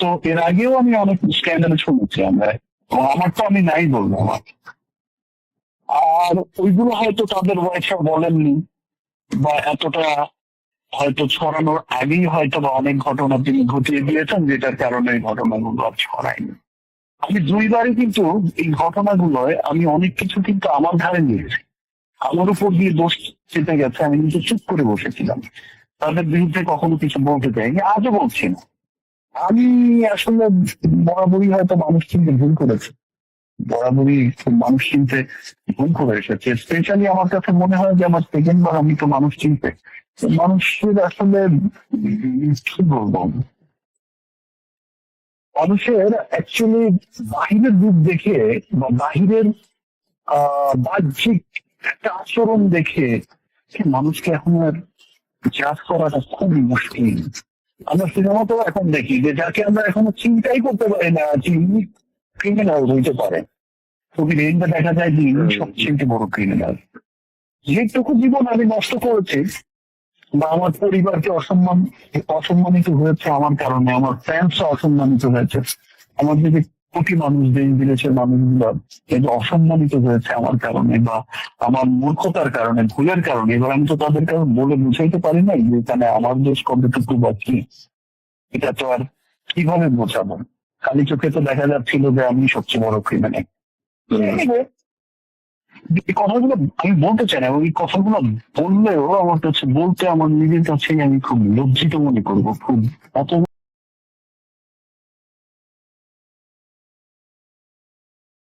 তো এর আগেও আমি অনেক স্ক্যান্ডাল শুনেছি আমরা, তো আমার তো আমি নাই বলবো আমার। আর ওইগুলো হয়তো তাদের ওয়াইফরা বলেননি, বা এতটা হয়তো ছড়ানোর আগেই হয়তো বা অনেক ঘটনা তিনি ঘটিয়ে দিয়েছেন, যেটার কারণে এই ঘটনাগুলো আর ছড়ায়নি। আমি দুইবারই কিন্তু এই ঘটনাগুলোয় আমি অনেক কিছু কিন্তু আমার ধারে নিয়েছি, আমার উপর দিয়ে দোষ চেপে গেছে, আমি কিন্তু চুপ করে বসেছিলাম, তাদের বিরুদ্ধে কখনো কিছু বলতে চাইনি, আজও বলছি না। আমি আসলে বরাবরই হয়তো মানুষ চিনতে ভুল করেছি, বরাবরই খুব মানুষ চিনতে ভুল করে এসেছে। স্পেশালি আমার কাছে মনে হয় যে আমার সেকেন্ড বার আমি তো মানুষ চিনতে, মানুষের আসলে কি বলবো, মানুষের অ্যাকচুয়ালি বাহিরের রূপ দেখে বা বাহিরের বাহ্যিক একটা আচরণ দেখে সে মানুষকে এখন আর জাজ করাটা খুবই মুশকিল। আমরা সিনেমাতেও এখন দেখি যে যাকে আমরা এখনো চিন্তাই করতে পারি না যিনি ক্রিমিনাল হইতে পারে, ছবির এন্ডে দেখা যায় যে ইনি সবচেয়ে বড় ক্রিমিনাল। যেটুকু জীবন আমি নষ্ট করেছি বা আমার পরিবারকে অসম্মানিত হয়েছে আমার কারণে, আমার ফ্যান্স অসম্মানিত হয়েছে, আমার যে কোটি মানুষ, দেশ বিদেশের মানুষগুলো কিন্তু অসম্মানিত হয়েছে আমার কারণে বা আমার মূর্খতার কারণে, ভুলের কারণে। এবার আমি তো তাদের কাছে বলে বুঝাইতে পারি নাই যে এখানে আমার দোষ কতটুকু বা কি, এটা তো আর কিভাবে বোঝাবো। খালি চোখে তো দেখা যাচ্ছিল যে আমি সবচেয়ে বড় ক্রিমিনাল। এই কথাগুলো আমি বলতে চাই না, ওই কথাগুলো বললেও আমার কাছে বলতে আমার নিজের কাছেই আমি খুব লজ্জিত মনে করবো, খুব অত